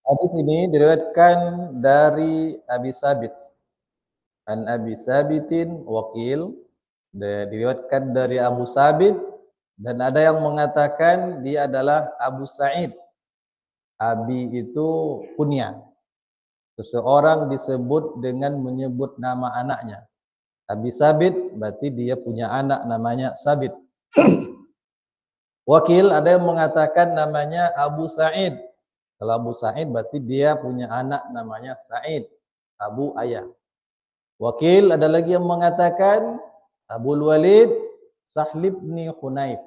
Hadis ini diriwayatkan dari Abi Sabit. An Abi Sabitin Wakil, diriwayatkan dari Abu Sabit, dan ada yang mengatakan dia adalah Abu Sa'id. Abi itu kunyah. Seseorang disebut dengan menyebut nama anaknya. Abi Sabit berarti dia punya anak namanya Sabit. Wakil ada yang mengatakan namanya Abu Sa'id. Kalau Abu Sa'id berarti dia punya anak namanya Sa'id, Abu Ayah. Wakil ada lagi yang mengatakan Abul Walid Sahl bin Hunayf.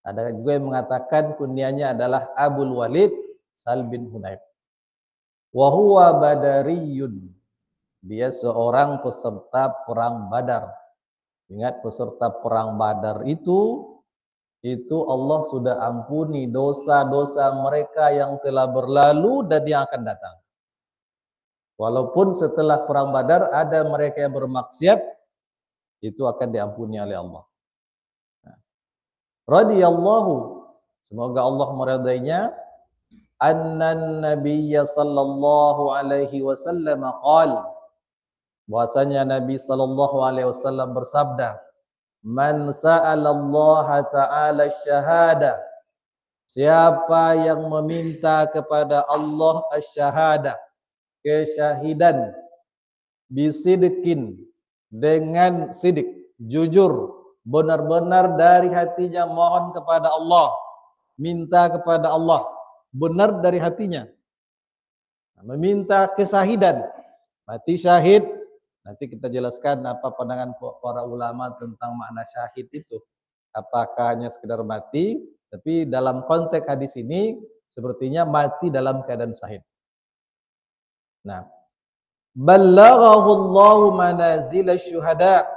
Ada juga yang mengatakan kunyahnya adalah Abul Walid Sahl bin Hunayf. Wa huwa badariyun. Dia seorang peserta perang Badar. Ingat, peserta perang Badar itu Allah sudah ampuni dosa-dosa mereka yang telah berlalu dan yang akan datang. Walaupun setelah perang Badar ada mereka yang bermaksiat, itu akan diampuni oleh Allah. Radhiyallahu, semoga Allah meridainya, annan nabiyya sallallahu alaihi wasallam qala, bahwasanya Nabi sallallahu alaihi wasallam bersabda, man sa'ala Allah ta'ala syahada, siapa yang meminta kepada Allah asyhada, kesyahidan, bisidqin, dengan sidik, jujur, benar-benar dari hatinya mohon kepada Allah, minta kepada Allah, benar dari hatinya, meminta kesahidan, mati syahid. Nanti kita jelaskan apa pandangan para ulama tentang makna syahid itu. Apakah hanya sekedar mati, tapi dalam konteks hadis ini sepertinya mati dalam keadaan syahid. Nah, ballaghahu Allahu manazil syuhada.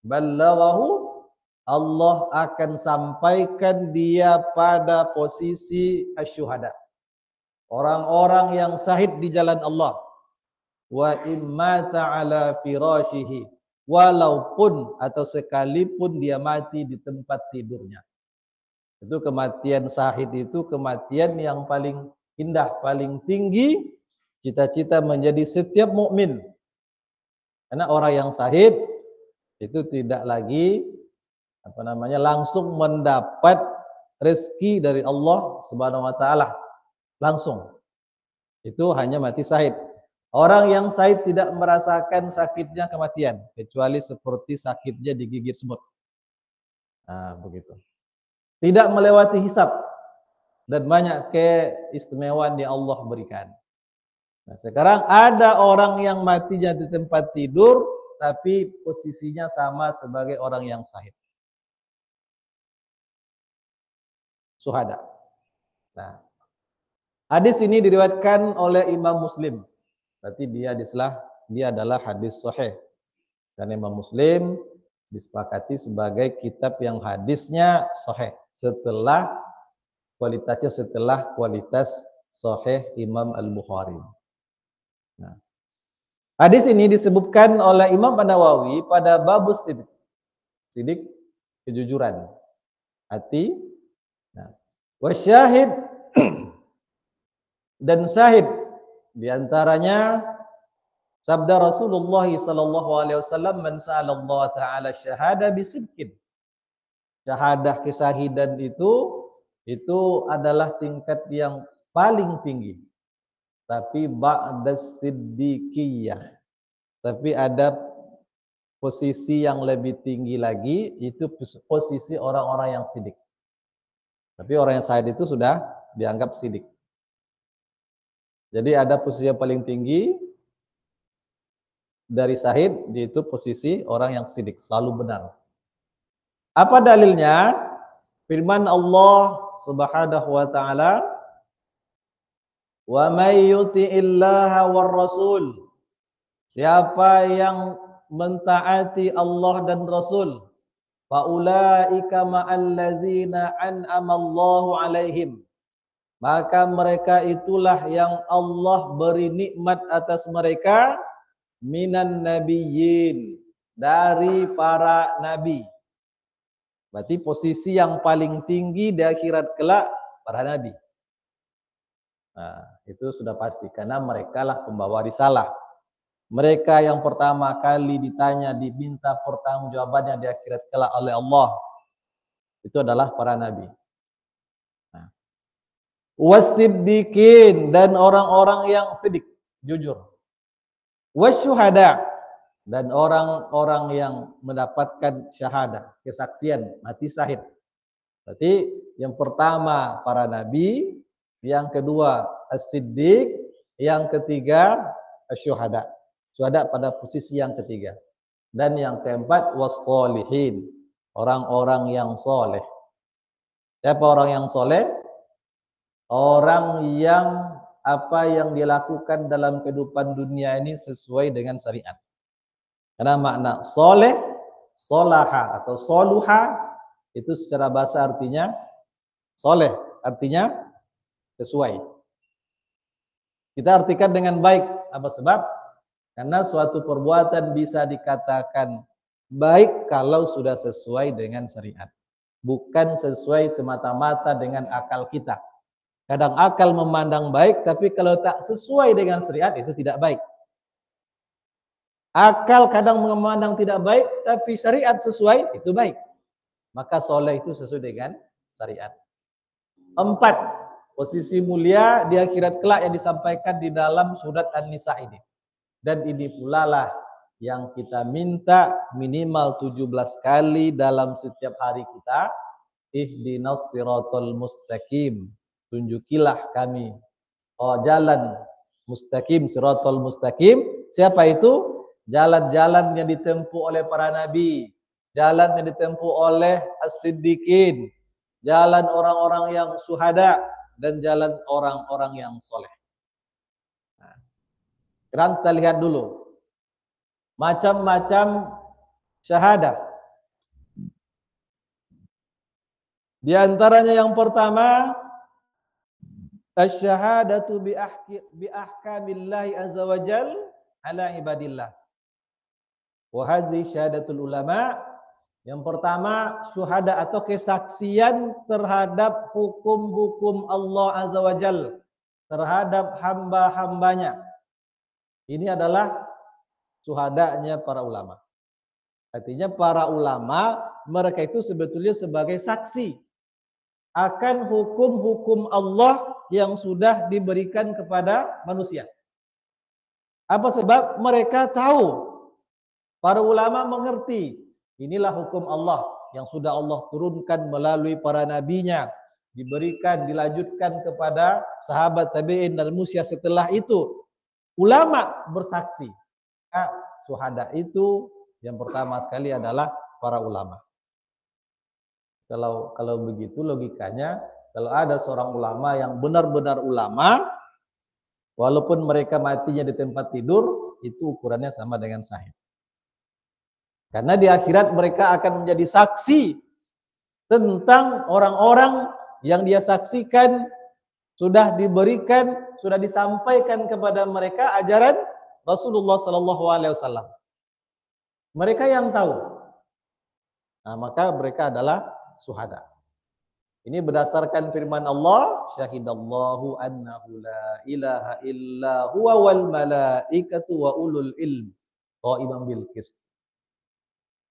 Ballaghahu, Allah akan sampaikan dia pada posisi asyuhada, orang-orang yang syahid di jalan Allah. Wa imma ta'ala firashihi, walaupun atau sekalipun dia mati di tempat tidurnya. Itu kematian syahid, itu kematian yang paling indah, paling tinggi cita-cita menjadi setiap mukmin. Karena orang yang syahid itu tidak lagi langsung mendapat rezeki dari Allah Subhanahu wa taala langsung. Itu hanya mati syahid. Orang yang syahid tidak merasakan sakitnya kematian, kecuali seperti sakitnya digigit semut. Nah, begitu. Tidak melewati hisab, dan banyak keistimewaan yang Allah berikan. Nah, sekarang ada orang yang matinya di tempat tidur, tapi posisinya sama sebagai orang yang syahid. Syuhada. Nah, hadis ini diriwayatkan oleh Imam Muslim. Berarti dia adalah hadis sahih. Dan Imam Muslim disepakati sebagai kitab yang hadisnya sahih setelah kualitas sahih Imam Al-Bukhari. Nah, hadis ini disebutkan oleh Imam An-Nawawi pada babus sidik. Sidik, kejujuran hati. Nah, wasyahid dan syahid diantaranya sabda Rasulullah sallallahu alaihi wasallam, man sa'ala Allah taala syahada bisidqin. Syahadah kesahidan itu adalah tingkat yang paling tinggi. Tapi ba'das siddiqiyah. Tapi ada posisi yang lebih tinggi lagi, itu posisi orang-orang yang sidik. Tapi orang yang syahid itu sudah dianggap sidik. Jadi ada posisi yang paling tinggi dari syahid, yaitu posisi orang yang sidik, selalu benar. Apa dalilnya? Firman Allah Subhanahu wa taala, "Wa may yuti'illaha war rasul." Siapa yang mentaati Allah dan Rasul, faulaika ma'al ladzina an'ama Allahu 'alaihim. Maka mereka itulah yang Allah beri nikmat atas mereka, minan nabiyyin, dari para nabi. Berarti posisi yang paling tinggi di akhirat kelak para nabi. Nah, itu sudah pasti karena mereka lah pembawa risalah. Mereka yang pertama kali ditanya, diminta pertanggungjawabannya di akhirat kelak oleh Allah, itu adalah para nabi. Nah, wasiddiqin, dan orang-orang yang sidik, jujur. Wasyuhada, dan orang-orang yang mendapatkan syahadah, kesaksian, mati syahid. Berarti yang pertama para nabi, yang kedua as-siddiq, yang ketiga asyuhada. Syuhada pada posisi yang ketiga. Dan yang keempat was-sholihin, orang-orang yang soleh. Siapa orang yang soleh? Orang yang apa yang dilakukan dalam kehidupan dunia ini sesuai dengan syariat. Karena makna soleh, solaha atau soluha itu secara bahasa artinya soleh, artinya sesuai. Kita artikan dengan baik. Apa sebab? Karena suatu perbuatan bisa dikatakan baik kalau sudah sesuai dengan syariat. Bukan sesuai semata-mata dengan akal kita. Kadang akal memandang baik, tapi kalau tak sesuai dengan syariat itu tidak baik. Akal kadang memandang tidak baik, tapi syariat sesuai, itu baik. Maka soleh itu sesuai dengan syariat. 4. Posisi mulia di akhirat kelak yang disampaikan di dalam surat An-Nisa ini. Dan ini pula lah yang kita minta minimal 17 kali dalam setiap hari kita. Ihdinas siratal mustaqim. Tunjukilah kami jalan mustaqim, siratal mustaqim. Siapa itu? Jalan-jalan yang ditempuh oleh para nabi, jalan yang ditempuh oleh as-siddiqin, jalan orang-orang yang syuhada, dan jalan orang-orang yang soleh. Nah, kita lihat dulu macam-macam syahadah. Di antaranya yang pertama, asyhadatu bi ahkamillahi azza wa jal ala ibadillah. Wa hadzi syahadatul ulama. Yang pertama, syuhada atau kesaksian terhadap hukum-hukum Allah azza wa jal terhadap hamba-hambanya. Ini adalah syuhadanya para ulama. Artinya para ulama mereka itu sebetulnya sebagai saksi akan hukum-hukum Allah yang sudah diberikan kepada manusia. Apa sebab? Mereka tahu, para ulama mengerti, inilah hukum Allah yang sudah Allah turunkan melalui para nabinya, diberikan, dilanjutkan kepada sahabat tabi'in dan manusia setelah itu. Ulama bersaksi. Nah, syuhada itu yang pertama sekali adalah para ulama. Kalau begitu logikanya, kalau ada seorang ulama yang benar-benar ulama, walaupun mereka matinya di tempat tidur, itu ukurannya sama dengan syahid. Karena di akhirat mereka akan menjadi saksi tentang orang-orang yang dia saksikan sudah diberikan, sudah disampaikan kepada mereka ajaran Rasulullah SAW. Mereka yang tahu. Nah, maka mereka adalah syuhada. Ini berdasarkan firman Allah, syahidallahu annahu la ilaha illa huwa wal malaikatu wa ulul ilm qa'iman bil qist.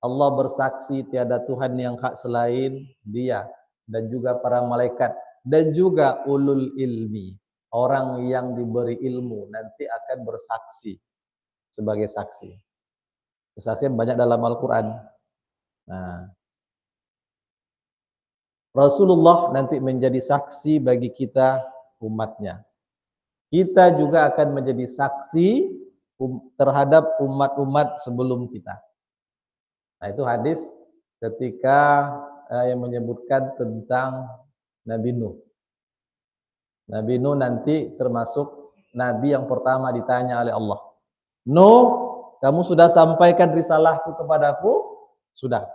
Allah bersaksi tiada Tuhan yang hak selain Dia, dan juga para malaikat, dan juga ulul ilmi, orang yang diberi ilmu nanti akan bersaksi sebagai saksi. Kesaksian banyak dalam Al-Quran. Nah, Rasulullah nanti menjadi saksi bagi kita umatnya. Kita juga akan menjadi saksi terhadap umat-umat sebelum kita. Nah, itu hadis ketika yang menyebutkan tentang Nabi Nuh. Nabi Nuh nanti termasuk Nabi yang pertama ditanya oleh Allah. Nuh, kamu sudah sampaikan risalahku kepadaku? Sudah.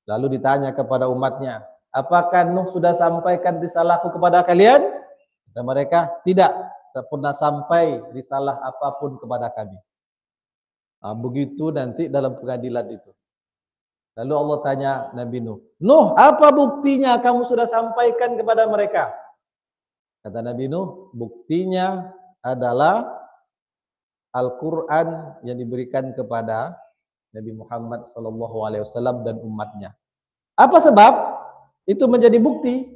Lalu ditanya kepada umatnya, apakah Nuh sudah sampaikan risalahku kepada kalian? Dan mereka, tidak. Tak pernah sampai risalah apapun kepada kami. Nah, begitu nanti dalam pengadilan itu. Lalu Allah tanya Nabi Nuh, Nuh, apa buktinya kamu sudah sampaikan kepada mereka? Kata Nabi Nuh, buktinya adalah Al-Quran yang diberikan kepada Nabi Muhammad SAW dan umatnya. Apa sebab itu menjadi bukti?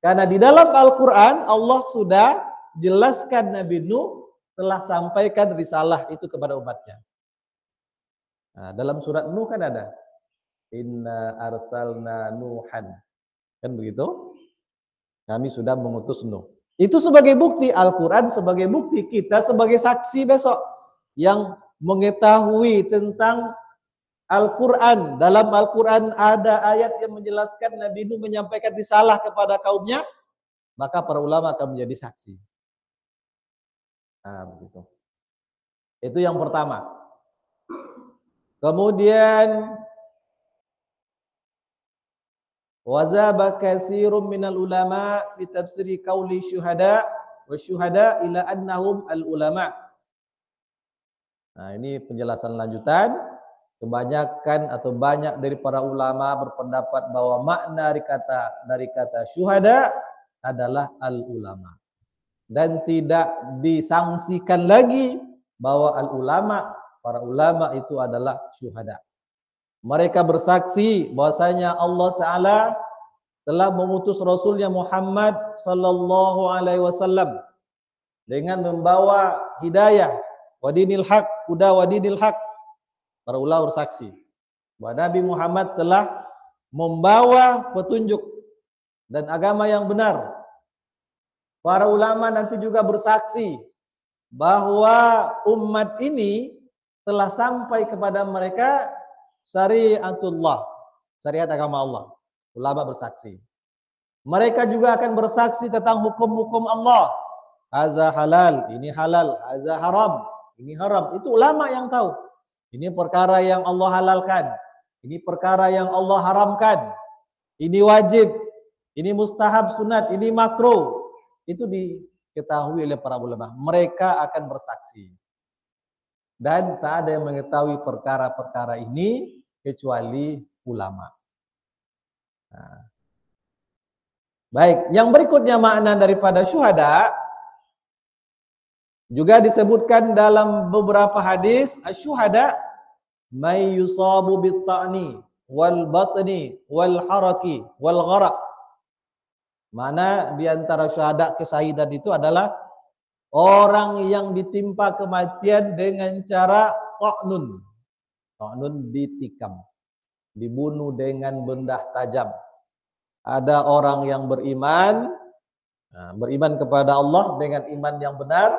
Karena di dalam Al-Quran Allah sudah jelaskan Nabi Nuh telah sampaikan risalah itu kepada umatnya. Nah, dalam surat Nuh kan ada Inna arsalna Nuhan. Kan begitu? Kami sudah mengutus Nuh. Itu sebagai bukti, Al-Quran sebagai bukti, kita sebagai saksi besok yang mengetahui tentang Al-Quran. Dalam Al-Quran ada ayat yang menjelaskan Nabi Nuh menyampaikan risalah kepada kaumnya, maka para ulama akan menjadi saksi. Nah, begitu. Itu yang pertama. Kemudian wazaba katsirun minal ulama fi tafsiri qauli syuhada wa syuhada ila annahum al ulama. Nah, ini penjelasan lanjutan. Kebanyakan atau banyak dari para ulama berpendapat bahwa makna dari kata syuhada adalah al ulama. Dan tidak disangsikan lagi bahwa al ulama, para ulama itu adalah syuhada. Mereka bersaksi bahwasanya Allah Ta'ala telah mengutus Rasulnya Muhammad Sallallahu Alaihi Wasallam dengan membawa hidayah wa dinil haq, huda wa dinil haq. Para ulama bersaksi bahwa Nabi Muhammad telah membawa petunjuk dan agama yang benar. Para ulama nanti juga bersaksi bahwa umat ini telah sampai kepada mereka syariatullah, syariat agama Allah. Ulama bersaksi. Mereka juga akan bersaksi tentang hukum-hukum Allah. Haza halal, ini halal. Haza haram, ini haram. Itu ulama yang tahu. Ini perkara yang Allah halalkan. Ini perkara yang Allah haramkan. Ini wajib. Ini mustahab, sunat. Ini makruh. Itu diketahui oleh para ulama. Mereka akan bersaksi. Dan tak ada yang mengetahui perkara-perkara ini kecuali ulama. Nah. Baik, yang berikutnya makna daripada syuhada juga disebutkan dalam beberapa hadis, asyuhada may yusabu bit-ta'ni wal batni wal haraki wal gharaq. Mana di antara syuhada kesahidan itu adalah orang yang ditimpa kematian dengan cara ta'nun. Ta'nun ditikam, dibunuh dengan benda tajam. Ada orang yang beriman, beriman kepada Allah dengan iman yang benar,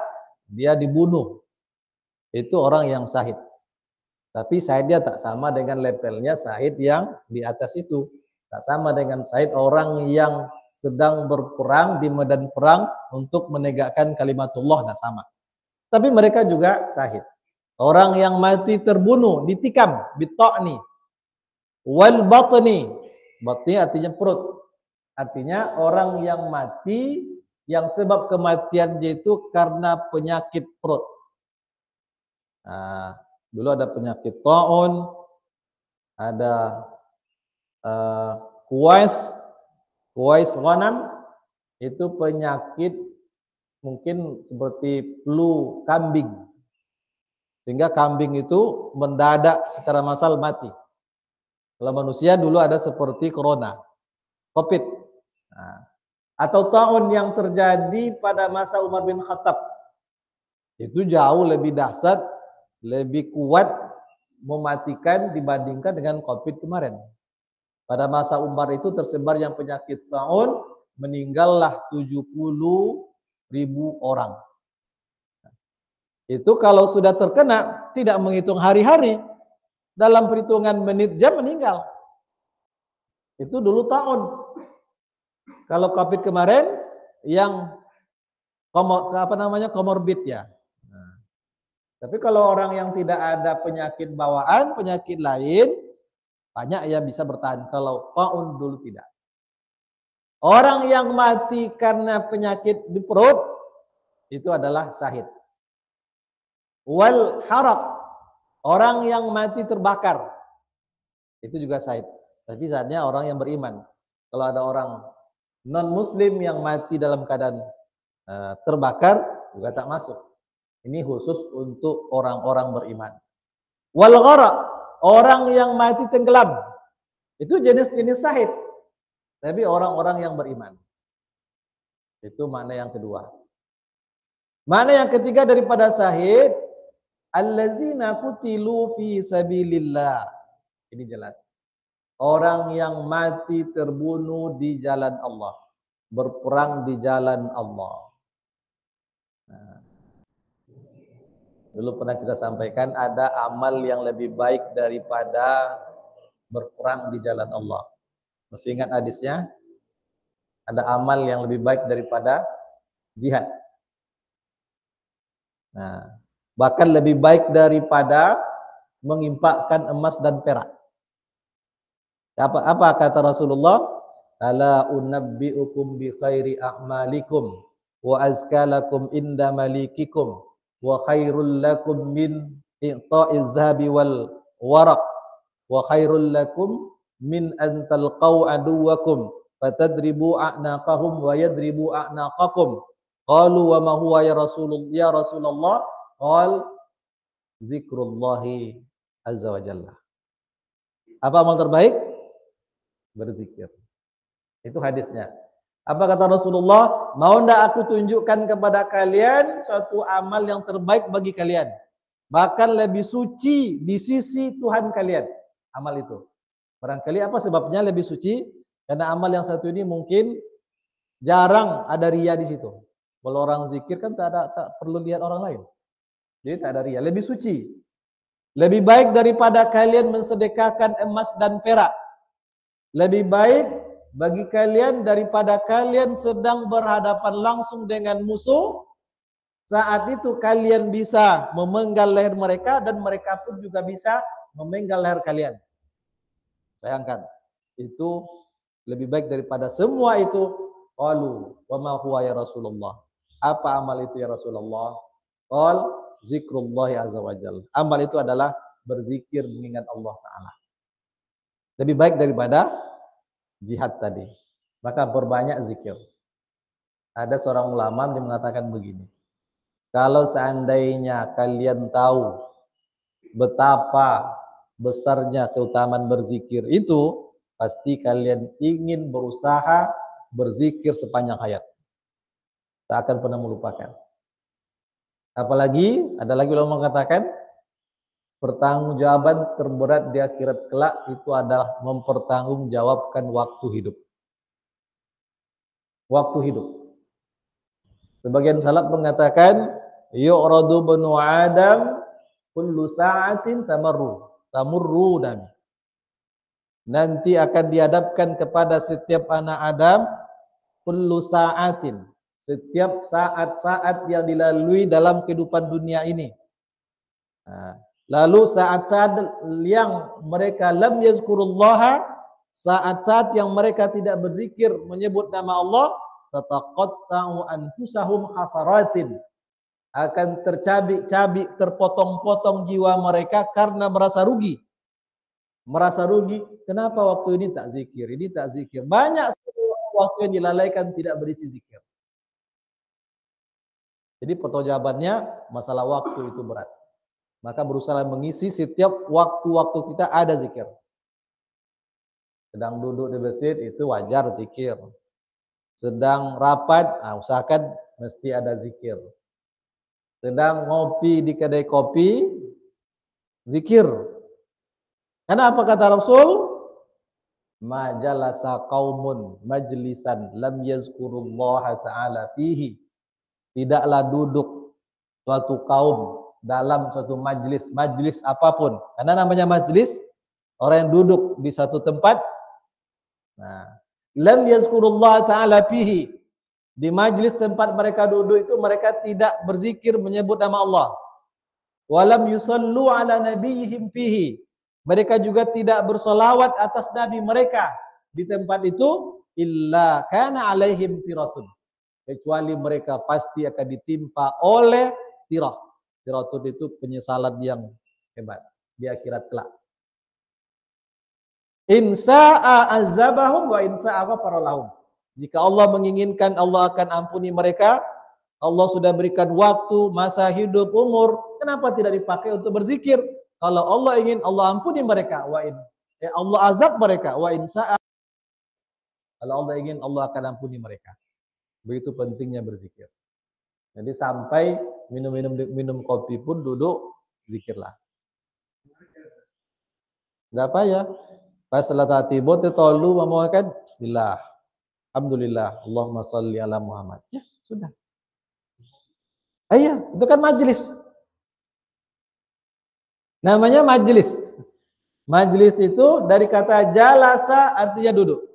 dia dibunuh. Itu orang yang syahid. Tapi syahidnya tak sama dengan levelnya syahid yang di atas itu. Tak sama dengan syahid orang yang sedang berperang di medan perang untuk menegakkan kalimatullah, tak sama. Tapi mereka juga syahid. Orang yang mati terbunuh, ditikam, bita'ni. Wal batni. Batni artinya perut. Artinya orang yang mati yang sebab kematiannya itu karena penyakit perut. Nah, dulu ada penyakit ta'un, ada kuwais ghanam, itu penyakit mungkin seperti flu kambing. Sehingga kambing itu mendadak secara massal mati. Kalau manusia dulu ada seperti corona, COVID. Nah, atau ta'un yang terjadi pada masa Umar bin Khattab. Itu jauh lebih dahsyat, lebih kuat mematikan dibandingkan dengan COVID kemarin. Pada masa Umar itu tersebar yang penyakit ta'un, meninggallah 70.000 orang. Itu kalau sudah terkena, tidak menghitung hari-hari, dalam perhitungan menit jam meninggal. Itu dulu ta'un. Kalau COVID kemarin yang komorbid ya. Nah, tapi kalau orang yang tidak ada penyakit bawaan, penyakit lain, banyak ya bisa bertahan. Kalau ta'un dulu tidak. Orang yang mati karena penyakit di perut itu adalah syahid. Wal haraq, orang yang mati terbakar itu juga syahid. Tapi saatnya orang yang beriman. Kalau ada orang non muslim yang mati dalam keadaan terbakar juga tak masuk. Ini khusus untuk orang-orang beriman. Wal gharaq, orang yang mati tenggelam. Itu jenis-jenis syahid. Tapi orang-orang yang beriman. Itu makna yang kedua. Makna yang ketiga daripada syahid, allazina qutilu fi sabilillah. Ini jelas. Orang yang mati terbunuh di jalan Allah, berperang di jalan Allah. Nah, dulu pernah kita sampaikan ada amal yang lebih baik daripada berperang di jalan Allah. Masih ingat hadisnya? Ada amal yang lebih baik daripada jihad. Nah, bahkan lebih baik daripada mengimpakkan emas dan perak. Apa kata Rasulullah? Ala unabbiukum bi khairi a'malikum wa azkalakum inda malikikum wa khairul lakum min i'ta'iz zahabi wal waraq wa khairul lakum min an talqaw aduwakum fatadribu a'naqahum wa yadribu a'naqakum. Qalu wa ma huwa ya Rasulullah? Qal zikrullahi azza wa jalla. Apa amal terbaik? Berzikir. Itu hadisnya. Apa kata Rasulullah? Mau ndak aku tunjukkan kepada kalian suatu amal yang terbaik bagi kalian, bahkan lebih suci di sisi Tuhan kalian. Amal itu. Barangkali apa sebabnya lebih suci? Karena amal yang satu ini mungkin jarang ada riya di situ. Kalau orang zikir kan tak perlu lihat orang lain. Jadi tak ada riya. Lebih suci. Lebih baik daripada kalian mensedekahkan emas dan perak. Lebih baik bagi kalian daripada kalian sedang berhadapan langsung dengan musuh. Saat itu kalian bisa memenggal leher mereka dan mereka pun juga bisa memenggal leher kalian. Bayangkan, itu lebih baik daripada semua itu. Qalu wa ma huwa ya Rasulullah? Apa amal itu ya Rasulullah? Qal zikrullahi azza wa jalla. Amal itu adalah berzikir mengingat Allah Ta'ala. Lebih baik daripada jihad tadi. Maka berbanyak zikir. Ada seorang ulama yang mengatakan begini. Kalau seandainya kalian tahu betapa besarnya keutamaan berzikir itu, pasti kalian ingin berusaha berzikir sepanjang hayat. Tak akan pernah melupakan. Apalagi, ada lagi ulama mengatakan, pertanggungjawaban terberat di akhirat kelak itu adalah mempertanggungjawabkan waktu hidup. Waktu hidup. Sebagian salaf mengatakan, yu'radu banu Adam kullu sa'atin tamurru nami. Nanti akan dihadapkan kepada setiap anak Adam kullu sa'atin, setiap saat-saat yang dilalui dalam kehidupan dunia ini. Nah, lalu saat-saat yang mereka lam yazkurullaha, saat-saat yang mereka tidak berzikir menyebut nama Allah, tataqatta'u anfusahum hasaratin, akan tercabik-cabik, terpotong-potong jiwa mereka karena merasa rugi. Merasa rugi, kenapa waktu ini tak zikir, ini tak zikir. Banyak waktu yang dilalaikan tidak berisi zikir. Jadi pertanyaannya masalah waktu itu berat. Maka berusaha mengisi setiap waktu-waktu kita ada zikir. Sedang duduk di masjid itu wajar zikir. Sedang rapat, usahakan mesti ada zikir. Sedang ngopi di kedai kopi, zikir. Karena apa kata Rasul? Majalasa qaumun majlisan lam yazkurullaha ta'ala fihi. Tidaklah duduk suatu kaum dalam suatu majlis apapun. Karena namanya majlis, orang yang duduk di satu tempat. Nah, lam yazkurullah ta'ala fihi. Di majlis tempat mereka duduk itu mereka tidak berzikir menyebut nama Allah. Walam yusallu ala nabiyihim fihi. Mereka juga tidak bersolawat atas nabi mereka di tempat itu. Illa kana alaihim tiratun. Kecuali mereka pasti akan ditimpa oleh tirah. Tiratun itu penyesalan yang hebat di akhirat kelak. Insa'a azabahum wa insa'a ghafara lahum. Jika Allah menginginkan, Allah akan ampuni mereka. Allah sudah berikan waktu, masa hidup, umur, kenapa tidak dipakai untuk berzikir? Kalau Allah ingin, Allah ampuni mereka. Allah azab mereka. Wa in sa'a. Kalau Allah ingin, Allah akan ampuni mereka. Begitu pentingnya berzikir. Jadi sampai minum kopi pun duduk zikirlah. Enggak apa ya. Pas salat tiba tolu memohon bismillah. Alhamdulillah. Allahumma shalli ala Muhammad. Ya, sudah. Iya, itu kan majelis. Namanya majelis. Majelis itu dari kata jalasa artinya duduk.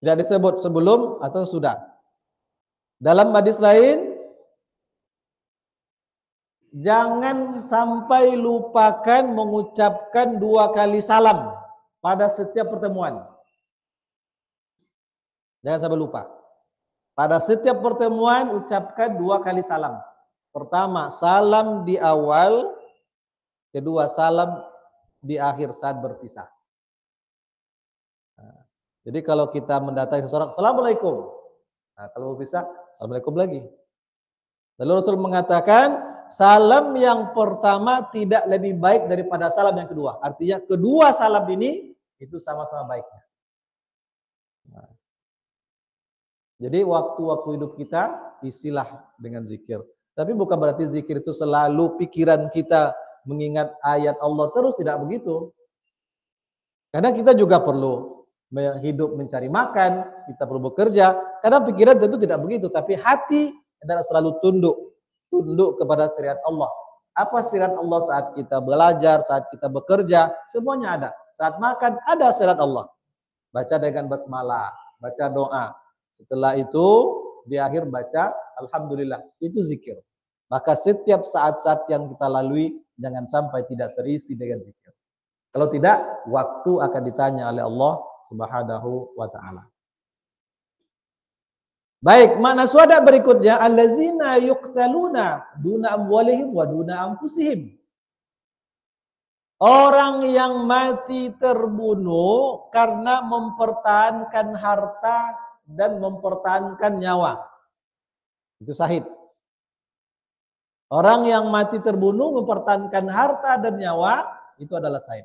Tidak disebut sebelum atau sudah. Dalam hadis lain, jangan sampai lupakan mengucapkan 2 kali salam pada setiap pertemuan. Jangan sampai lupa. Pada setiap pertemuan ucapkan 2 kali salam. Pertama, salam di awal. Kedua, salam di akhir saat berpisah. Nah, jadi kalau kita mendatangi seseorang, Assalamualaikum. Nah, kalau berpisah, Assalamualaikum lagi. Lalu Rasul mengatakan, salam yang pertama tidak lebih baik daripada salam yang kedua. Artinya kedua salam ini itu sama-sama baiknya. Nah, jadi waktu-waktu hidup kita isilah dengan zikir. Tapi bukan berarti zikir itu selalu pikiran kita mengingat ayat Allah terus, tidak begitu. Karena kita juga perlu hidup mencari makan, kita perlu bekerja. Karena pikiran tentu tidak begitu, tapi hati adalah selalu tunduk kepada syariat Allah. Apa syariat Allah saat kita belajar, saat kita bekerja, semuanya ada. Saat makan ada syariat Allah. Baca dengan basmalah, baca doa. Setelah itu di akhir baca alhamdulillah, itu zikir. Maka setiap saat-saat yang kita lalui jangan sampai tidak terisi dengan zikir. Kalau tidak, waktu akan ditanya oleh Allah Subhanahu wa taala. Baik, makna suada berikutnya allazina yuqtaluna duna amwalihim wa duna anfusihim. Orang yang mati terbunuh karena mempertahankan harta dan mempertahankan nyawa. Itu syahid. Orang yang mati terbunuh mempertahankan harta dan nyawa itu adalah syahid.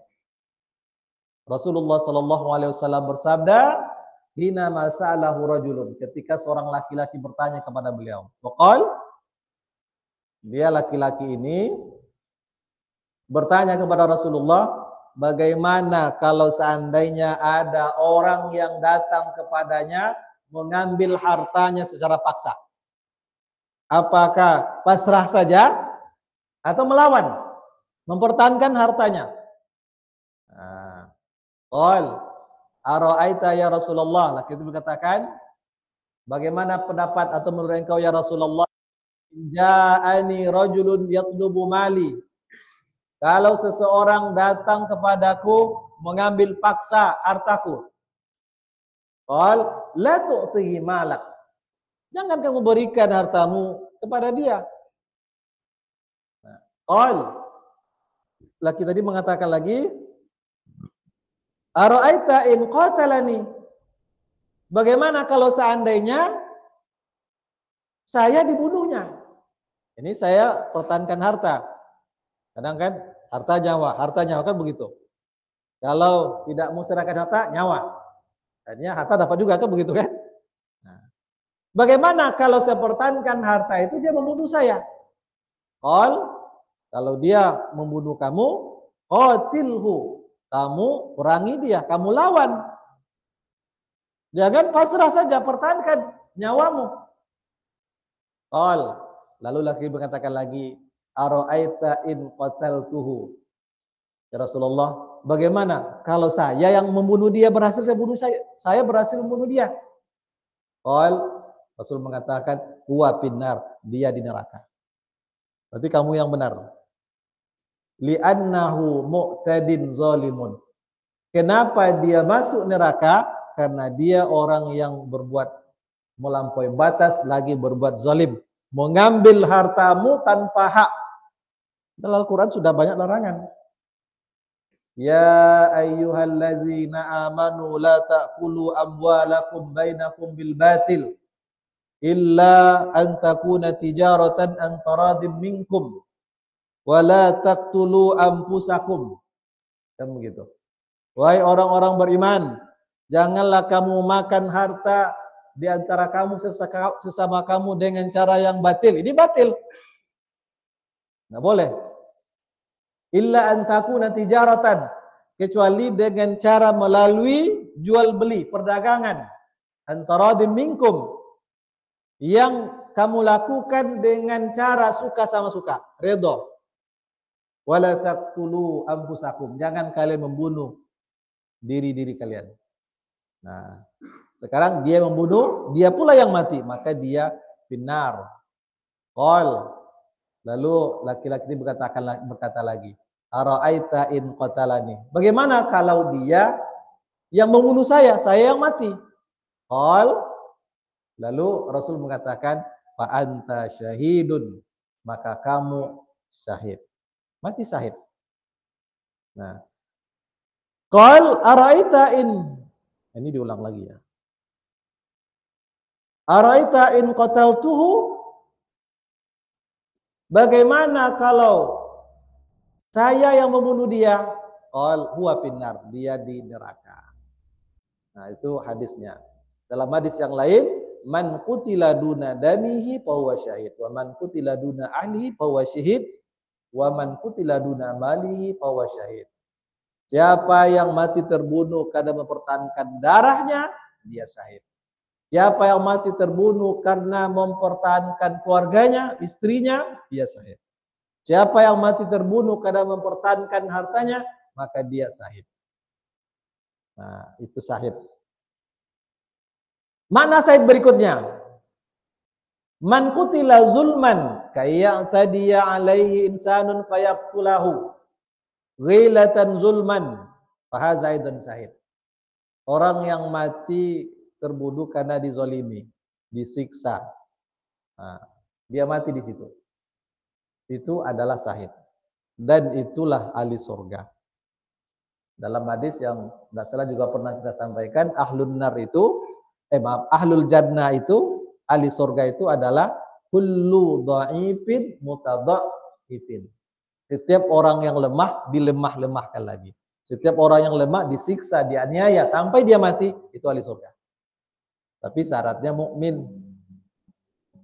Rasulullah sallallahu alaihi wasallam bersabda, "Hina mas'alahu rajulun," ketika seorang laki-laki bertanya kepada beliau. Waqal, dia laki-laki ini bertanya kepada Rasulullah, bagaimana kalau seandainya ada orang yang datang kepadanya mengambil hartanya secara paksa? Apakah pasrah saja atau melawan, mempertahankan hartanya? Qal, ara'aita ya Rasulullah, laki itu berkatakan, bagaimana pendapat atau menurut engkau ya Rasulullah, ja'ani rajulun yatlubu mali, kalau seseorang datang kepadaku mengambil paksa hartaku. Qal, la tu'tihi malak, jangan kamu berikan hartamu kepada dia. Qal, laki tadi mengatakan lagi, ara'aita in qatalani, bagaimana kalau seandainya saya dibunuhnya? Ini saya pertahankan harta. Kadang kan harta nyawa kan begitu. Kalau tidak mau serahkan harta, nyawa. Akhirnya harta dapat juga kan begitu kan? Nah, bagaimana kalau saya pertahankan harta itu dia membunuh saya? Qal, kalau dia membunuh kamu, qatilhu, kamu perangi dia, kamu lawan. Jangan pasrah saja, pertahankan nyawamu. Qal, lalu laki mengatakan lagi, ara'aita in qataltuhu, ya Rasulullah, bagaimana kalau saya yang membunuh dia berhasil saya berhasil membunuh dia? Qal, Rasul mengatakan, huwa finnar, dia di neraka. Berarti kamu yang benar. Li'annahu mu'tadin zalimun. Kenapa dia masuk neraka? Karena dia orang yang berbuat melampaui batas, lagi berbuat zalim, mengambil hartamu tanpa hak. Dalam Al-Quran sudah banyak larangan. Ya ayyuhallazina amanu la ta'kulu amwalakum bainakum bil batil illa an takuna tijaratan an taradim minkum wa la taqtulu anfusakum. Kan begitu. Wahai orang-orang beriman, janganlah kamu makan harta di antara kamu sesama kamu dengan cara yang batil. Ini batil. Nggak boleh. Illa an takuna tijaratan, kecuali dengan cara melalui jual beli, perdagangan. Antara minkum, yang kamu lakukan dengan cara suka sama suka, redha. Wala taqtulu anfusakum, jangan kalian membunuh diri-diri kalian. Nah, sekarang dia membunuh, dia pula yang mati, maka dia binar. Qal, lalu laki-laki ini berkata lagi, ara'aita in qatalani, bagaimana kalau dia yang membunuh saya yang mati? Qal, lalu Rasul mengatakan, fa anta syahidun, maka kamu syahid, mati syahid. Nah, qal ara'aita in, ini diulang lagi ya. Ara'aita in qataltuhu, bagaimana kalau saya yang membunuh dia? Qal huwa finnar, dia di neraka. Nah, itu hadisnya. Dalam hadis yang lain, man qutila duna damihi fa huwa syahid, wa man qutila duna ahlihi fa huwa syahid, wa man qutila duna malihi fa huwa syahid. Siapa yang mati terbunuh karena mempertahankan darahnya, dia syahid. Siapa yang mati terbunuh karena mempertahankan keluarganya, istrinya, dia syahid. Siapa yang mati terbunuh karena mempertahankan hartanya, maka dia syahid. Nah, itu syahid. Makna syahid berikutnya, man qutila zulman kayya'tadiya alaihi insanun fayaqtulahu ghilatan zulman fahaza aidan syahid. Orang yang mati terbunuh karena dizolimi, disiksa, nah, dia mati di situ, itu adalah syahid, dan itulah ahli surga. Dalam hadis yang tidak salah juga pernah kita sampaikan, ahlun nar itu, ahlul jannah itu, ahli surga itu adalah kullu dha'ifin mutadha'ifin. Setiap orang yang lemah dilemah-lemahkan lagi. Setiap orang yang lemah disiksa, dianiaya sampai dia mati, itu ahli surga. Tapi syaratnya mukmin.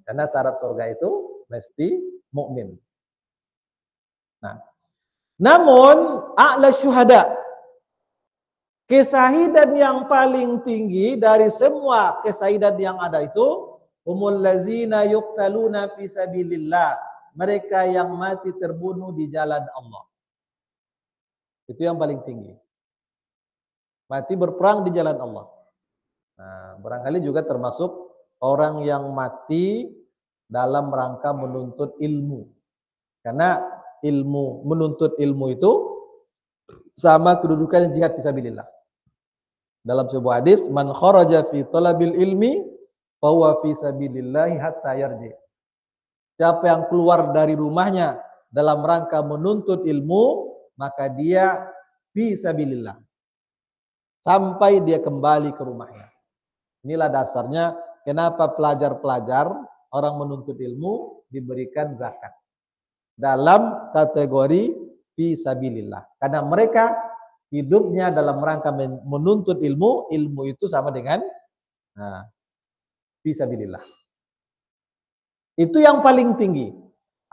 Karena syarat surga itu mesti mukmin. Nah, namun a'la syuhada, kesahidan yang paling tinggi dari semua kesahidan yang ada itu, humul ladzina yuqtaluna fi sabilillah, mereka yang mati terbunuh di jalan Allah. Itu yang paling tinggi. Mati berperang di jalan Allah. Nah, barangkali juga termasuk orang yang mati dalam rangka menuntut ilmu. Karena ilmu, menuntut ilmu itu sama kedudukan jihad fisabilillah. Dalam sebuah hadis, man kharaja fi talabil ilmi fa huwa fi sabilillah hatta yarji. Siapa yang keluar dari rumahnya dalam rangka menuntut ilmu, maka dia fi sabilillah sampai dia kembali ke rumahnya. Inilah dasarnya kenapa pelajar-pelajar, orang menuntut ilmu diberikan zakat dalam kategori fi sabilillah. Karena mereka hidupnya dalam rangka menuntut ilmu, ilmu itu sama dengan fi sabilillah. Itu yang paling tinggi.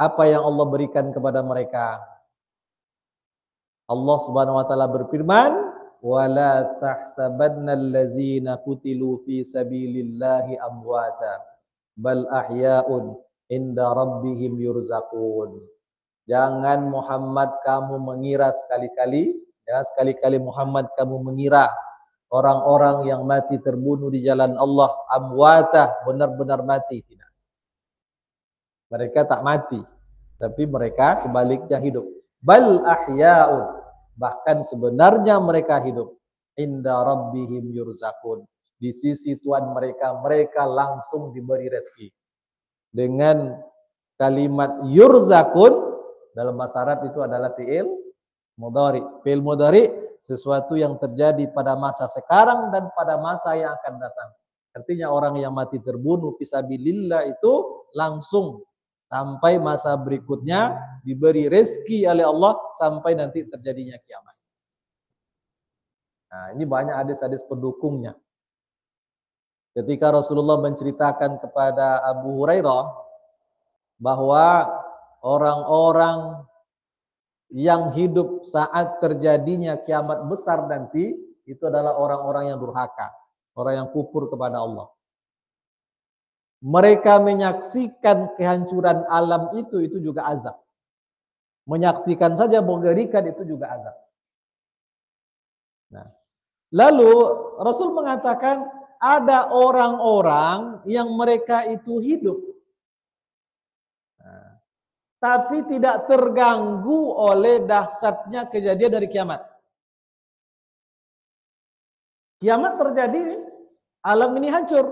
Apa yang Allah berikan kepada mereka. Allah Subhanahu wa taala berfirman, wala tahsabannal ladzina qutilu fi sabilillahi amwata bal ahya'un inda rabbihim yurzaqun. Jangan Muhammad kamu mengira sekali-kali, ya sekali-kali Muhammad kamu mengira orang-orang yang mati terbunuh di jalan Allah amwata, benar-benar mati. Tidak. Mereka tak mati, tapi mereka sebaliknya hidup. Bal ahya'un, bahkan sebenarnya mereka hidup. Inda rabbihim yurzaqun, di sisi Tuhan mereka, mereka langsung diberi rezeki. Dengan kalimat yurzaqun dalam bahasa Arab itu adalah fi'il mudhari. Fi'il mudhari sesuatu yang terjadi pada masa sekarang dan pada masa yang akan datang. Artinya orang yang mati terbunuh fisabilillah itu langsung sampai masa berikutnya diberi rezeki oleh Allah sampai nanti terjadinya kiamat. Nah, ini banyak hadis-hadis pendukungnya. Ketika Rasulullah menceritakan kepada Abu Hurairah bahwa orang-orang yang hidup saat terjadinya kiamat besar nanti itu adalah orang-orang yang durhaka, orang yang kufur kepada Allah. Mereka menyaksikan kehancuran alam itu juga azab. Menyaksikan saja mengerikan itu juga azab. Nah, lalu Rasul mengatakan ada orang-orang yang mereka itu hidup, tapi tidak terganggu oleh dahsyatnya kejadian dari kiamat. Kiamat terjadi, alam ini hancur,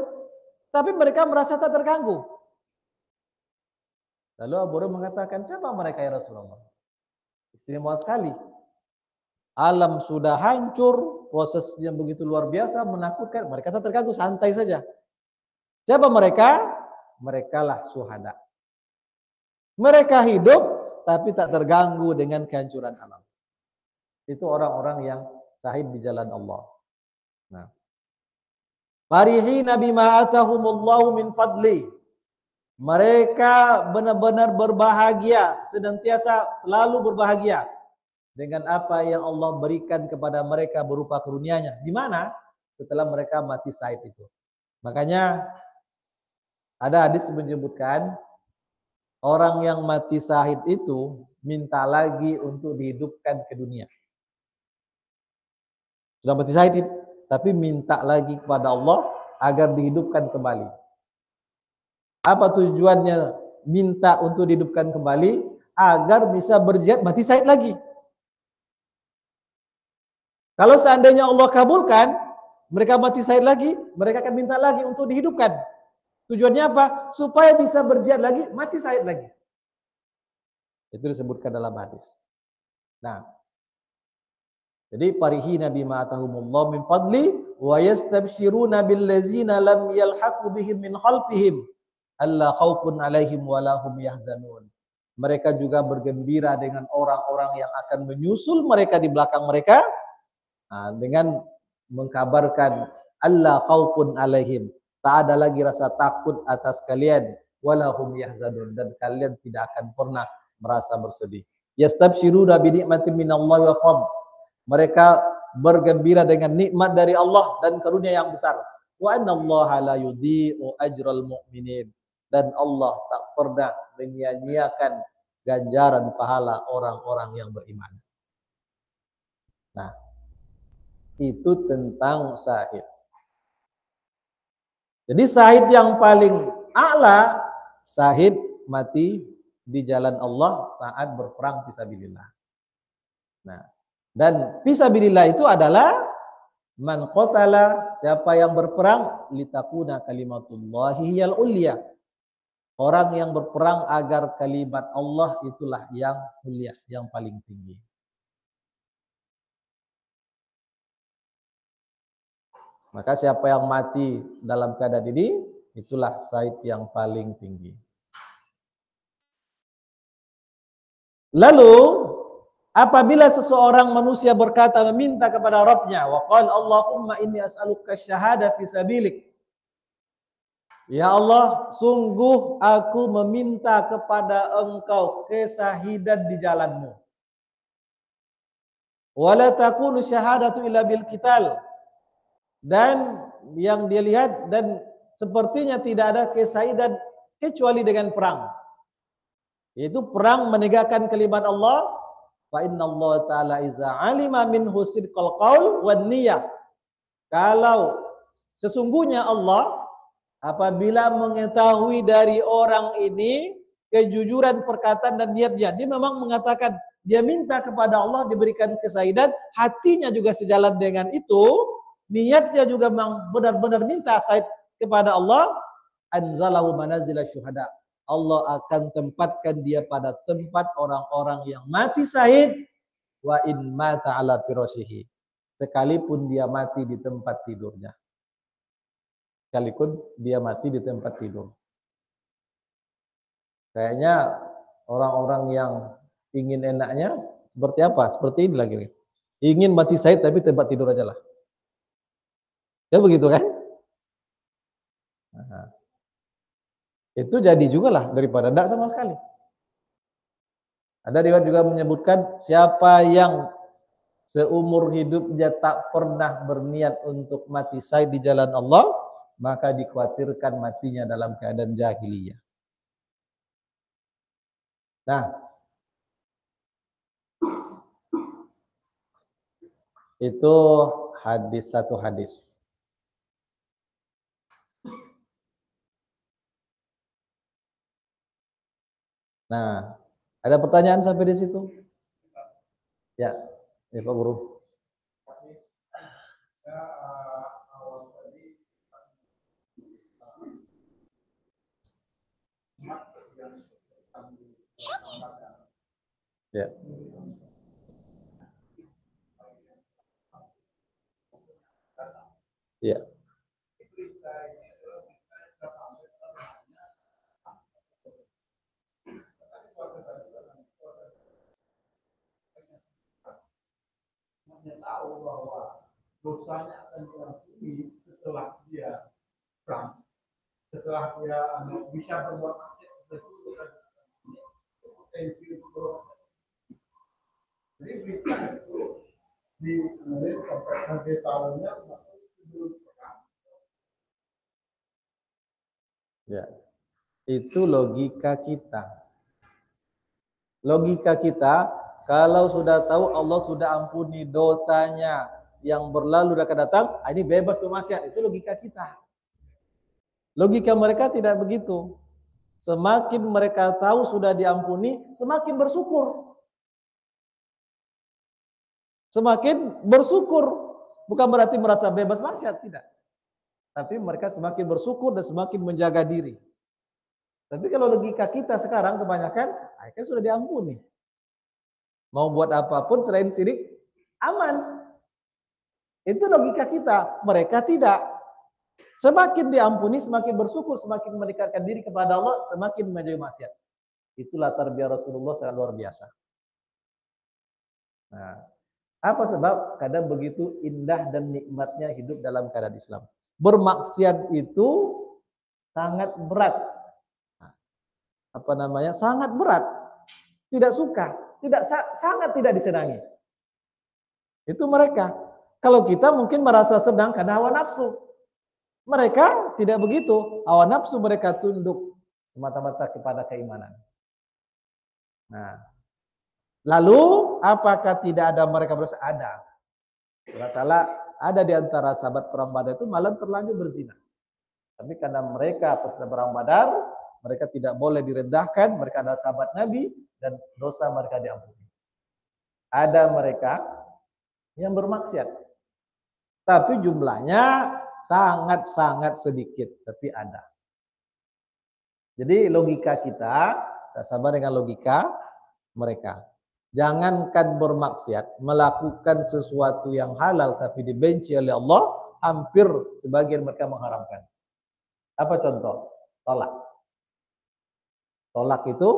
tapi mereka merasa tak terganggu. Lalu Abu Hurairah mengatakan, siapa mereka ya Rasulullah? Istimewa sekali. Alam sudah hancur, prosesnya begitu luar biasa, menakutkan. Mereka tak terganggu, santai saja. Siapa mereka? Mereka lah syuhada. Mereka hidup, tapi tak terganggu dengan kehancuran alam. Itu orang-orang yang syahid di jalan Allah. Nah, farihina bima atahumullahu min fadli. Mereka benar-benar berbahagia, senantiasa selalu berbahagia dengan apa yang Allah berikan kepada mereka berupa karunia-Nya. Di mana? Setelah mereka mati syahid itu. Makanya ada hadis menyebutkan orang yang mati syahid itu minta lagi untuk dihidupkan ke dunia. Sudah mati syahid, tapi minta lagi kepada Allah agar dihidupkan kembali. Apa tujuannya minta untuk dihidupkan kembali? Agar bisa berjihad mati syahid lagi. Kalau seandainya Allah kabulkan, mereka mati syahid lagi, mereka akan minta lagi untuk dihidupkan. Tujuannya apa? Supaya bisa berjihad lagi, mati syahid lagi. Itu disebutkan dalam hadis. Nah, jadi farihina bima atahumullahu min fadli wa yastabshiruna billazina lam yalhaqu bihim min khalfihim alla khaufun alaihim wa lahum yahzanun. Mereka juga bergembira dengan orang-orang yang akan menyusul mereka di belakang mereka, dengan mengkabarkan alla khaufun alaihim, tak ada lagi rasa takut atas kalian, wa lahum yahzanun, dan kalian tidak akan pernah merasa bersedih. Yastabshiruna bi ni'matin minallahi wa fadl. Mereka bergembira dengan nikmat dari Allah dan karunia yang besar. Wa annallaha la yudhi'u ajral mu'minin. Dan Allah tak pernah menyia-nyiakan ganjaran pahala orang-orang yang beriman. Nah, itu tentang syahid. Jadi syahid yang paling a'la, syahid mati di jalan Allah saat berperang fisabilillah. Nah, dan fisabilillah itu adalah man qatala, siapa yang berperang litakuna kalimatullahi hiyal ulya. Orang yang berperang agar kalimat Allah itulah yang mulia, yang paling tinggi. Maka siapa yang mati dalam keadaan ini, itulah syahid yang paling tinggi. Lalu, apabila seseorang manusia berkata meminta kepada Rabbnya, wa qala Allahumma inni as'aluka syahada fi sabilik. Ya Allah, sungguh aku meminta kepada Engkau kesahidan di jalan-Mu. Wala takunu syahadatu illa bil qital. Dan yang dia lihat, dan sepertinya tidak ada kesahidan kecuali dengan perang. Yaitu perang menegakkan kalimat Allah. Fa inna Allah ta'ala iza alima minhu sidqal qaul wan niyah. Kalau sesungguhnya Allah apabila mengetahui dari orang ini kejujuran perkataan dan niatnya, dia memang mengatakan, dia minta kepada Allah diberikan kesahidan, hatinya juga sejalan dengan itu, niatnya juga memang benar-benar minta syahid kepada Allah, anzalahu manazila syuhada. Allah akan tempatkan dia pada tempat orang-orang yang mati syahid, wa in mata ala firashihi, sekalipun dia mati di tempat tidurnya. sekalipun dia mati di tempat tidur. Kayaknya orang-orang yang ingin enaknya seperti apa? Seperti ini lagi. Ingin mati syahid tapi tempat tidur aja lah. Ya begitu kan? Nah, itu jadi juga lah daripada tidak sama sekali. Ada riwayat juga menyebutkan siapa yang seumur hidupnya tak pernah berniat untuk mati syahid di jalan Allah, maka dikhawatirkan matinya dalam keadaan jahiliyah. Nah, itu satu hadis. Nah, ada pertanyaan sampai di situ? Ya, Pak Guru. Ya. Ya. Tahu bahwa dosanya akan diampuni setelah dia perang, setelah dia bisa berbuat maksiat, jadi berita itu di sampai tahunnya belum perang. Ya, itu logika kita. Logika kita, kalau sudah tahu Allah sudah ampuni dosanya yang berlalu dan akan datang, ini bebas tuh maksiat. Itu logika kita. Logika mereka tidak begitu. Semakin mereka tahu sudah diampuni, semakin bersyukur. Semakin bersyukur. Bukan berarti merasa bebas maksiat, tidak. Tapi mereka semakin bersyukur dan semakin menjaga diri. Tapi kalau logika kita sekarang kebanyakan, kan sudah diampuni. Mau buat apapun selain syirik, aman. Itu logika kita. Mereka tidak. Semakin diampuni, semakin bersyukur, semakin mendekatkan diri kepada Allah, semakin menjauhi maksiat. Itulah tarbiyah Rasulullah sangat luar biasa. Nah, apa sebab? Kadang begitu indah dan nikmatnya hidup dalam keadaan Islam. Bermaksiat itu sangat berat. Sangat berat, tidak suka, sangat tidak disenangi. Itu mereka. Kalau kita mungkin merasa senang karena hawa nafsu. Mereka tidak begitu. Hawa nafsu mereka tunduk semata-mata kepada keimanan. Nah, lalu apakah tidak ada mereka berdosa? Ada. Salah ada di antara sahabat perang Badar itu malah terlanjur berzina. Tapi karena mereka pas perang Badar, mereka tidak boleh direndahkan, mereka adalah sahabat Nabi dan dosa mereka diampuni. Ada mereka yang bermaksiat, tapi jumlahnya sangat-sangat sedikit, tapi ada. Jadi logika kita sama dengan logika mereka. Jangankan bermaksiat, melakukan sesuatu yang halal tapi dibenci oleh Allah, hampir sebagian mereka mengharamkan. Apa contoh? Tolak. Tolak itu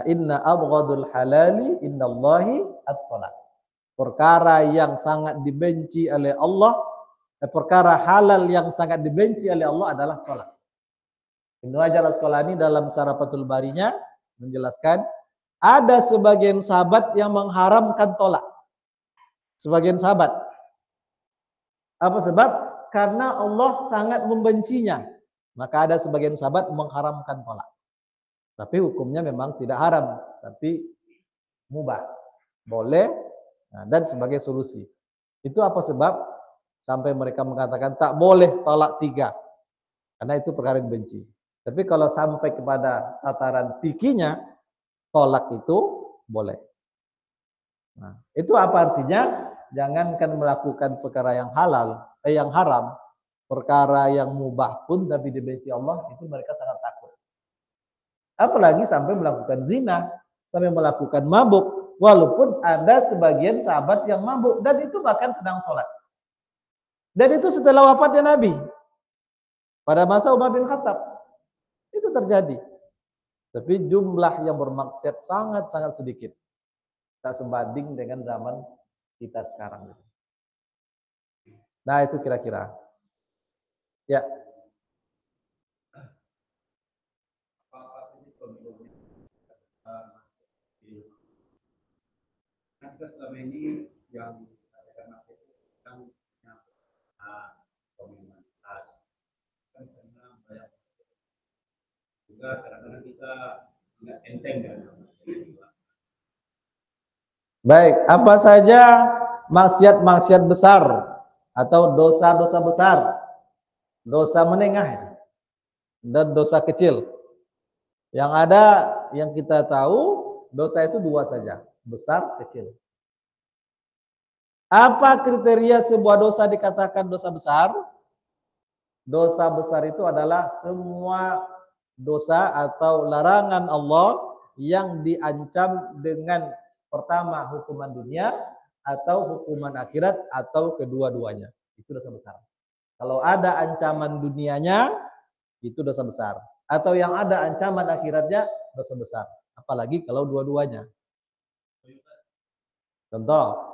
inna abghadul halali innallahi at-tolak. Perkara yang sangat dibenci oleh Allah, perkara halal yang sangat dibenci oleh Allah adalah tolak. Ibnu Hajar Al-Asqalani dalam Syarah Fathul Barinya menjelaskan ada sebagian sahabat yang mengharamkan tolak. Sebagian sahabat. Apa sebab? Karena Allah sangat membencinya. Maka ada sebagian sahabat mengharamkan tolak. Tapi hukumnya memang tidak haram, tapi mubah. Boleh, dan sebagai solusi. Itu apa sebab? Sampai mereka mengatakan tak boleh tolak 3. Karena itu perkara yang dibenci. Tapi kalau sampai kepada tataran fikihnya, tolak itu boleh. Nah, itu apa artinya? Jangankan melakukan perkara yang halal, yang haram, perkara yang mubah pun tapi dibenci Allah, itu mereka sangat takut. Apalagi sampai melakukan zina, sampai melakukan mabuk, walaupun ada sebagian sahabat yang mabuk dan itu bahkan sedang sholat. Dan itu setelah wafatnya Nabi. Pada masa Umar bin Khattab itu terjadi. Tapi jumlah yang bermaksiat sangat-sangat sedikit. Tak sebanding dengan zaman kita sekarang. Nah, itu kira-kira. Ya. Kita selama ini yang kan komunitas kan karena banyak juga kadang-kadang kita nggak enteng kan. Baik, apa saja maksiat-maksiat besar atau dosa-dosa besar, dosa menengah dan dosa kecil. Yang ada yang kita tahu dosa itu dua saja, besar, kecil. Apa kriteria sebuah dosa dikatakan dosa besar? Dosa besar itu adalah semua dosa atau larangan Allah yang diancam dengan pertama hukuman dunia atau hukuman akhirat atau kedua-duanya. Itu dosa besar. Kalau ada ancaman dunianya itu dosa besar, atau yang ada ancaman akhiratnya dosa besar. Apalagi kalau dua-duanya. Contoh,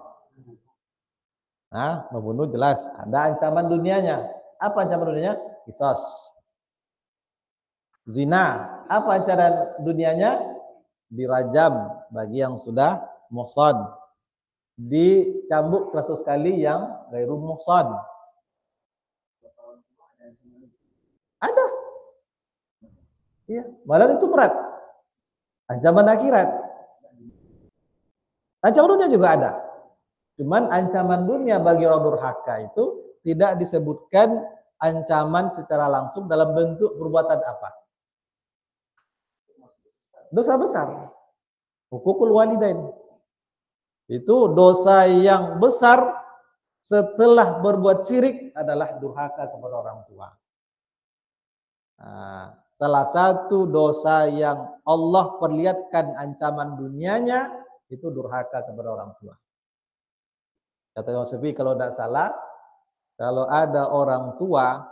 membunuh jelas ada ancaman dunianya. Apa ancaman dunianya? Qisas. Zina, apa ancaman dunianya? Dirajam bagi yang sudah muhsan. Dicambuk 100 kali yang ghairu muhsan. Ada. Iya, malah itu berat. Ancaman akhirat. Ancaman dunia juga ada. Cuman ancaman dunia bagi orang durhaka itu tidak disebutkan ancaman secara langsung dalam bentuk perbuatan apa. Dosa besar. Hukukul walidain. Itu dosa yang besar setelah berbuat syirik adalah durhaka kepada orang tua. Nah, salah satu dosa yang Allah perlihatkan ancaman dunianya itu durhaka kepada orang tua. Kata Imam Syafi'i kalau tidak salah, kalau ada orang tua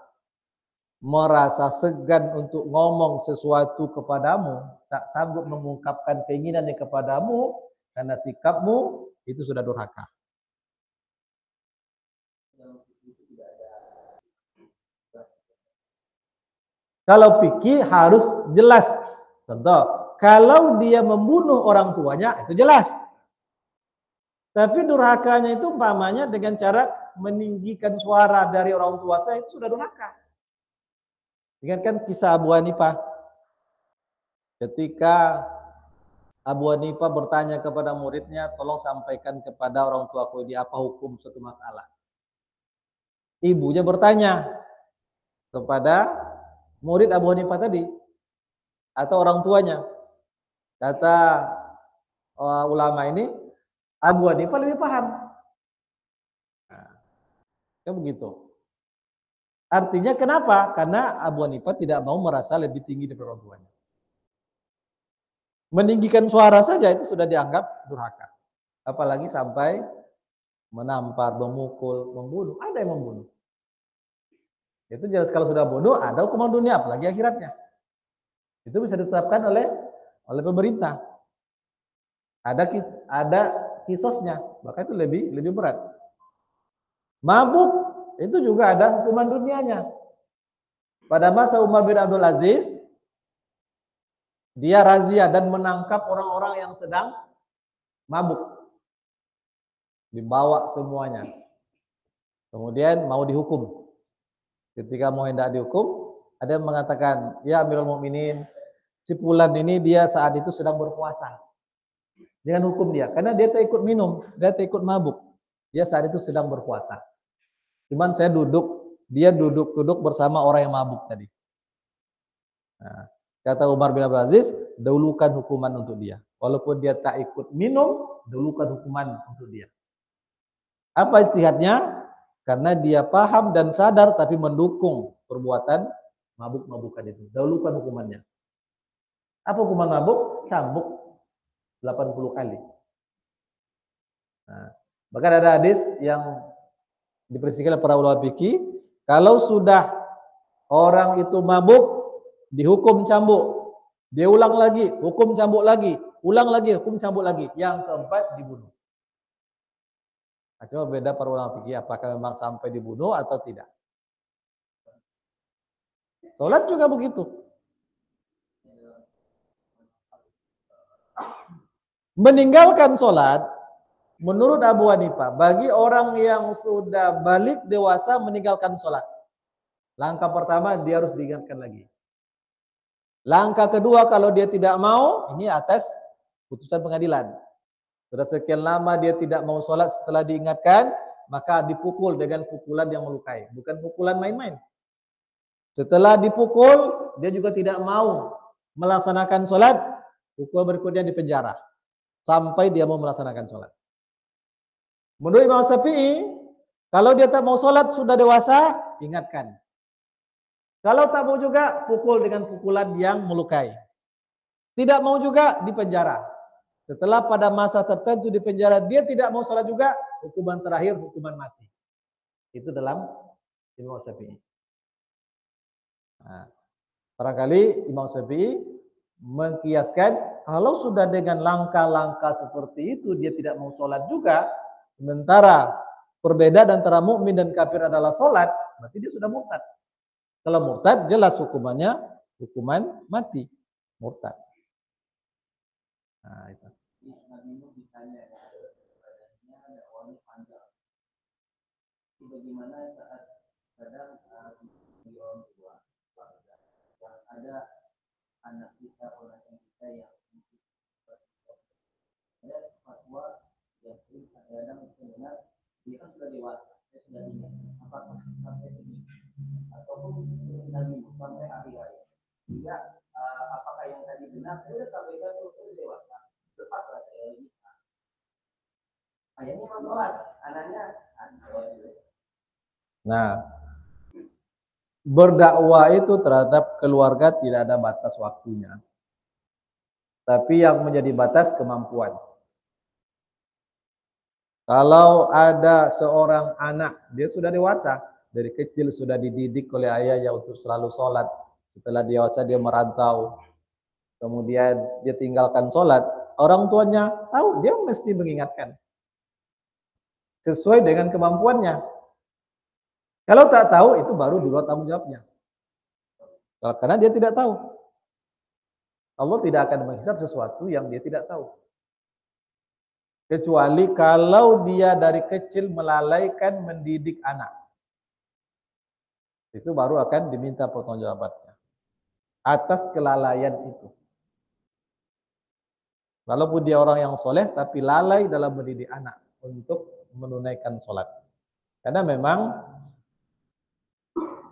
merasa segan untuk ngomong sesuatu kepadamu, tak sanggup mengungkapkan keinginannya kepadamu karena sikapmu, itu sudah durhaka. Kalau fikih harus jelas. Contoh, kalau dia membunuh orang tuanya, itu jelas. Tapi durhakanya itu umpamanya dengan cara meninggikan suara dari orang tua saya, itu sudah durhaka. Ingatkan kisah Abu Hanifah. Ketika Abu Hanifah bertanya kepada muridnya, tolong sampaikan kepada orang tuaku di apa hukum suatu masalah. Ibunya bertanya kepada murid Abu Hanifah tadi atau orang tuanya. Kata ulama ini, Abu Hanifah lebih paham. Kan begitu. Artinya kenapa? Karena Abu Hanifah tidak mau merasa lebih tinggi daripada orang tuanya. Meninggikan suara saja itu sudah dianggap durhaka. Apalagi sampai menampar, memukul, membunuh. Ada yang membunuh. Itu jelas kalau sudah bunuh ada hukuman dunia, apalagi akhiratnya. Itu bisa ditetapkan oleh pemerintah. Ada kisosnya, maka itu lebih berat. Mabuk itu juga ada hukuman dunianya. Pada masa Umar bin Abdul Aziz, dia razia dan menangkap orang-orang yang sedang mabuk. Dibawa semuanya. Kemudian mau dihukum. Ketika mau hendak dihukum, ada yang mengatakan, ya Amirul Mukminin, si fulan ini dia saat itu sedang berpuasa. Jangan hukum dia, karena dia tak ikut minum, dia tak ikut mabuk. Dia saat itu sedang berpuasa. Cuman saya dia duduk bersama orang yang mabuk tadi. Nah, kata Umar bin Abdul Aziz, dahulukan hukuman untuk dia. Walaupun dia tak ikut minum, dahulukan hukuman untuk dia. Apa istihadnya? Karena dia paham dan sadar tapi mendukung perbuatan mabuk-mabukan itu. Dahulukan hukumannya. Apa hukuman mabuk? Cambuk 80 kali. Nah, bahkan ada hadis yang diperisikan oleh para ulama fikih, kalau sudah Orang itu mabuk, dihukum cambuk. Dia ulang lagi, hukum cambuk lagi. Ulang lagi, hukum cambuk lagi. Yang keempat, dibunuh. Nah, coba beda para ulama fikih, apakah memang sampai dibunuh atau tidak. Sholat juga begitu. Meninggalkan sholat, menurut Abu Hanifah, bagi orang yang sudah balik dewasa meninggalkan sholat. Langkah pertama, dia harus diingatkan lagi. Langkah kedua, kalau dia tidak mau, ini atas putusan pengadilan. Sudah sekian lama dia tidak mau sholat setelah diingatkan, maka dipukul dengan pukulan yang melukai. Bukan pukulan main-main. Setelah dipukul, dia juga tidak mau melaksanakan sholat, pukul berikutnya di penjara. Sampai dia mau melaksanakan sholat. Menurut Imam Syafi'i, kalau dia tak mau sholat sudah dewasa, ingatkan. Kalau tak mau juga, pukul dengan pukulan yang melukai. Tidak mau juga, di penjara. Setelah pada masa tertentu di penjara, dia tidak mau sholat juga, hukuman terakhir, hukuman mati. Itu dalam Imam Syafi'i. Nah, barangkali Imam Syafi'i mengkiaskan, kalau sudah dengan langkah-langkah seperti itu, dia tidak mau sholat juga, sementara perbedaan antara mukmin dan kafir adalah sholat, berarti dia sudah murtad. Kalau murtad, jelas hukumannya hukuman mati. Murtad. Nah, itu. Bagaimana saat kadang di orang tua yang ada anak kita, orang kita yang ada fatwa yang sering kadang mendengar dia kan sudah dewasa, dia sudah nikah, apakah sampai sini ataupun sering sampai hari raya, sehingga apakah yang tadi benar saya sudah sampaikan sudah dewasa, lepaslah saya nikah. Ayahnya menolak, anaknya Nah, berdakwah itu terhadap keluarga tidak ada batas waktunya. Tapi yang menjadi batas kemampuan. Kalau ada seorang anak, dia sudah dewasa, dari kecil sudah dididik oleh ayahnya untuk selalu sholat. Setelah dewasa dia merantau, kemudian dia tinggalkan sholat, orang tuanya tahu, dia mesti mengingatkan. Sesuai dengan kemampuannya. Kalau tak tahu, itu baru di luar tanggung jawabnya. Karena dia tidak tahu. Allah tidak akan menghisab sesuatu yang dia tidak tahu. Kecuali kalau dia dari kecil melalaikan mendidik anak. Itu baru akan diminta pertanggungjawabannya. Atas kelalaian itu. Walaupun dia orang yang soleh, tapi lalai dalam mendidik anak untuk menunaikan sholat. Karena memang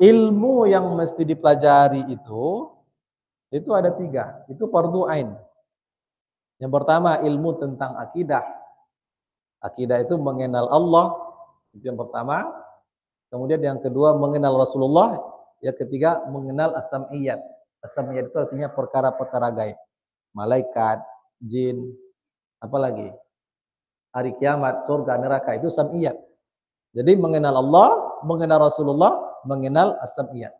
ilmu yang mesti dipelajari itu ada 3. Itu fardu ain. Yang pertama ilmu tentang akidah. Akidah itu mengenal Allah, itu yang pertama. Kemudian yang kedua mengenal Rasulullah. Yang ketiga mengenal as-sam'iyat. As-sam'iyat itu artinya perkara-perkara gaib. Malaikat, jin, apalagi hari kiamat, surga, neraka, itu sam'iyat. Jadi mengenal Allah, mengenal Rasulullah, mengenal as-sam'iyat.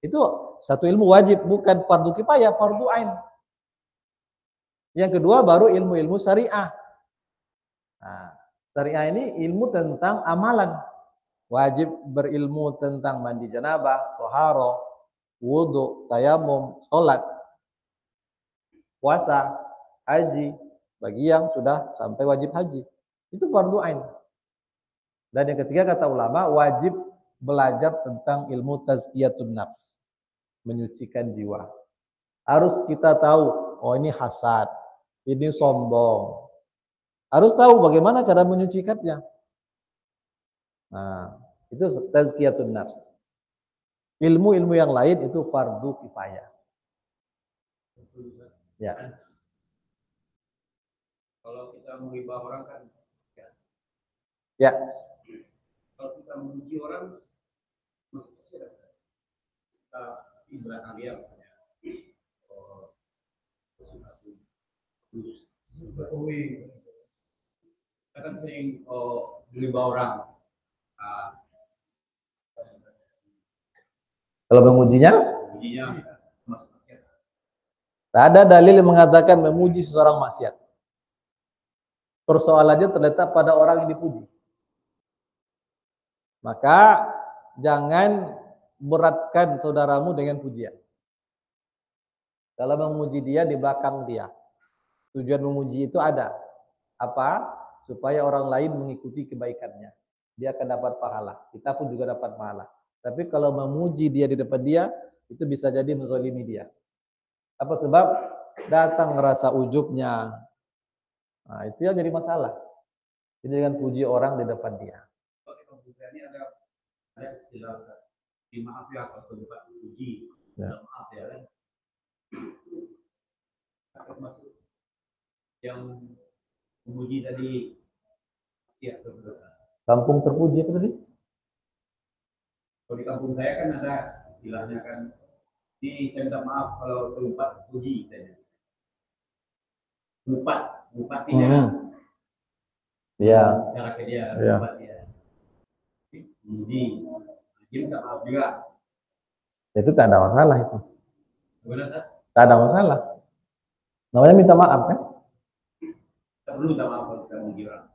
Itu satu ilmu wajib, bukan fardu kifayah, fardu ain. Yang kedua baru ilmu-ilmu syariah. Nah, syariah ini ilmu tentang amalan. Wajib berilmu tentang mandi janabah, thaharah, wudu, tayamum, sholat, puasa, haji, bagi yang sudah sampai wajib haji. Itu fardu ain. Dan yang ketiga kata ulama, wajib belajar tentang ilmu tazkiyatun nafs, menyucikan jiwa. Harus kita tahu, oh ini hasad, ini sombong. Harus tahu bagaimana cara menyucikannya. Nah, itu tazkiyatun nafs. Ilmu-ilmu yang lain itu fardu kifayah. Ya. Kalau kita menghibah orang kan, Ya. kalau kita memuji orang, kita ibarat dia, kadang sering menghibah orang. Kalau memujinya, Memujinya masuk maksiat. tak ada dalil yang mengatakan memuji seseorang maksiat. Persoalannya terletak pada orang yang dipuji. Maka jangan beratkan saudaramu dengan pujian. Kalau memuji dia di belakang dia. Tujuan memuji itu ada. Apa? Supaya orang lain mengikuti kebaikannya. Dia akan dapat pahala. Kita pun juga dapat pahala. Tapi kalau memuji dia di depan dia, itu bisa jadi menzalimi dia. Apa sebab? Datang rasa ujubnya. Nah, itu yang jadi masalah. Jadi dengan puji orang di depan dia. Kalau ini ada istilah maaf ya kalau terlibat puji. Ya. Maaf ya kan. Maksud yang memuji tadi ya berdosa. Kampung terpuji apa tadi? Kalau di kampung saya kan ada istilahnya kan, ini saya minta maaf kalau terlibat puji saya. Bupatinya. Iya. Cara ke dia, Iya. bupati ya. Puji. Dia minta maaf juga. Itu tak ada masalah itu. Benar tak? Tak ada masalah. Namanya minta maaf kan? Tak perlu minta maaf kalau kita memuji orang.